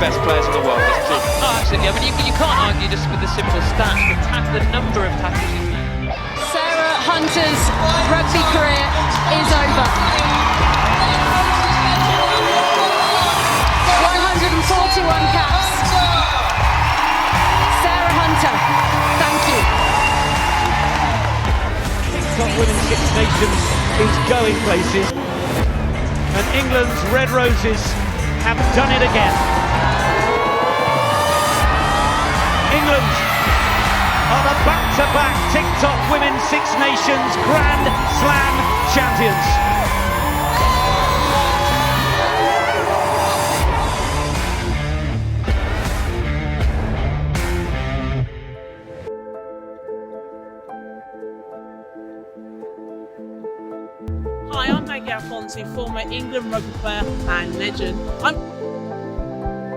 best players in the world, isn't she? Oh, absolutely. I mean, you can't argue just with the simple stats, the number of tackles. Sarah Hunter's rugby career is over. 141 caps. Sarah Hunter, thank you. Top Women's Six Nations is going places, and England's Red Roses have done it again. England are the back-to-back TikTok Women's Six Nations Grand Slam champions. Hi, I'm Alphonsi, former England rugby player and legend.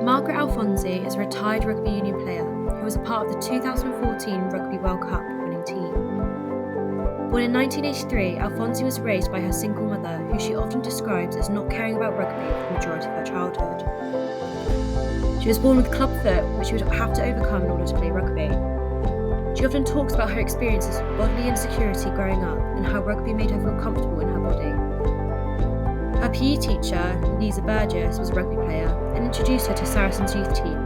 Margaret Alphonsi is a retired rugby union player who was a part of the 2014 Rugby World Cup winning team. Born in 1983, Alphonsi was raised by her single mother, who she often describes as not caring about rugby for the majority of her childhood. She was born with club foot, which she would have to overcome in order to play rugby. She often talks about her experiences of bodily insecurity growing up and how rugby made her feel comfortable in her body. Her PE teacher, Lisa Burgess, was a rugby player and introduced her to Saracen's youth team.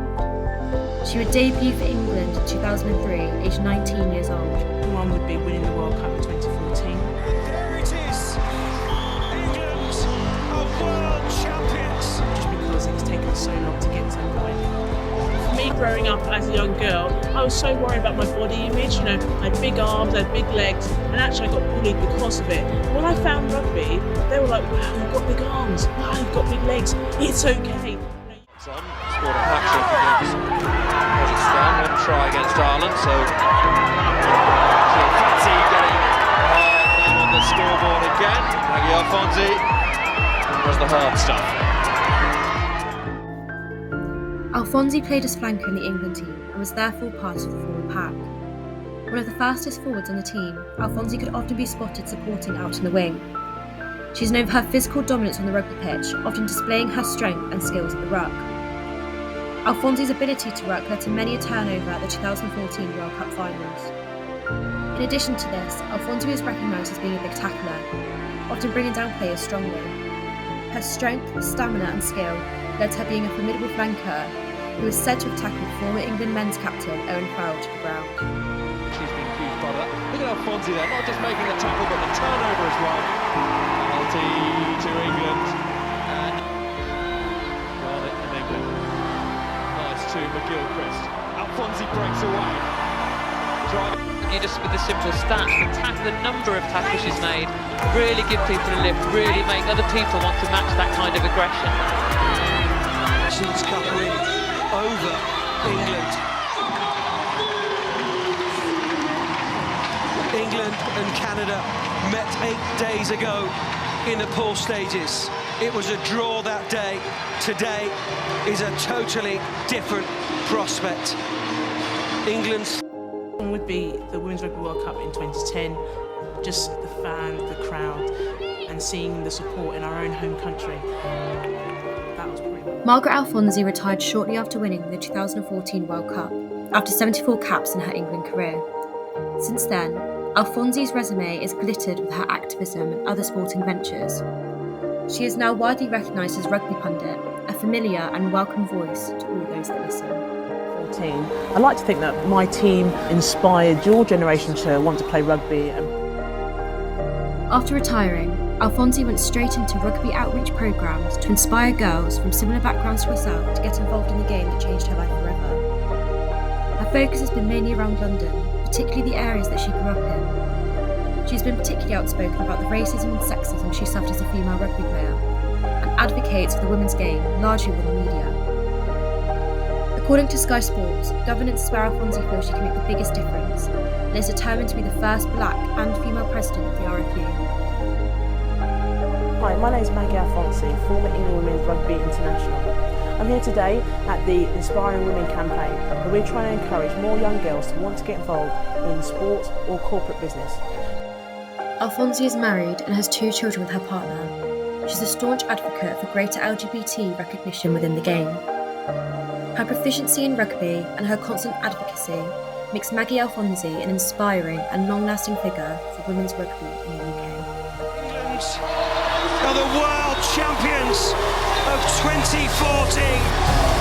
She would debut for England in 2003, aged 19 years old. One would be winning the World Cup in 2014. There it is! England are world champions! Just because it's taken so long to get to that point. For me, growing up as a young girl, I was so worried about my body image. You know, I had big arms, I had big legs, and actually I got bullied because of it. When I found rugby, they were like, wow, you've got big arms, wow, you've got big legs, it's okay. It's on, scored a hat-trick against Kazakhstan, one try against Ireland, so she'll fancy getting her name on the scoreboard again. Alphonsi does the hard stuff. Alphonsi played as flanker in the England team and was therefore part of the forward pack. One of the fastest forwards on the team, Alphonsi could often be spotted supporting out in the wing. She's known for her physical dominance on the rugby pitch, often displaying her strength and skills at the ruck. Alphonsi's ability to ruck led to many a turnover at the 2014 World Cup finals. In addition to this, Alphonsi was recognised as being a big tackler, often bringing down players strongly. Her strength, stamina and skill led to her being a formidable flanker, who is said to have tackled former England men's captain Owen Farrell to the ground. She's been accused by that. Look at Alphonsi there, not just making the tackle but the turnover as well. Penalty to England, and Margaret in England. Nice to McGilchrist. Alphonsi breaks away. You just with the simple stats, the number of tackles she's made, really give people a lift, really make other people want to match that kind of aggression. She's covering over England. England and Canada met 8 days ago in the pool stages. It was a draw that day. Today is a totally different prospect. England's Would be the Women's Rugby World Cup in 2010. Just the fans, the crowd, and seeing the support in our own home country. That was brilliant. Margaret Alphonsi retired shortly after winning the 2014 World Cup, after 74 caps in her England career. Since then, Alphonsi's resume is glittered with her activism and other sporting ventures. She is now widely recognised as rugby pundit, a familiar and welcome voice to all those that listen. I'd like to think that my team inspired your generation to want to play rugby. After retiring, Alphonsi went straight into rugby outreach programmes to inspire girls from similar backgrounds to herself to get involved in the game that changed her life forever. Her focus has been mainly around London, particularly the areas that she grew up in. She's been particularly outspoken about the racism and sexism she suffered as a female rugby player, and advocates for the women's game, largely within the media. According to Sky Sports, governance is where Alphonsi feels she can make the biggest difference, and is determined to be the first black and female president of the RFU. Hi, my name is Margaret Alphonsi, former England Women's Rugby International. I'm here today at the Inspiring Women campaign, where we're trying to encourage more young girls to want to get involved in sport or corporate business. Alphonsi is married and has 2 children with her partner. She's a staunch advocate for greater LGBT recognition within the game. Her proficiency in rugby and her constant advocacy makes Maggie Alphonsi an inspiring and long-lasting figure for women's rugby in the UK. England are the world champions of 2014.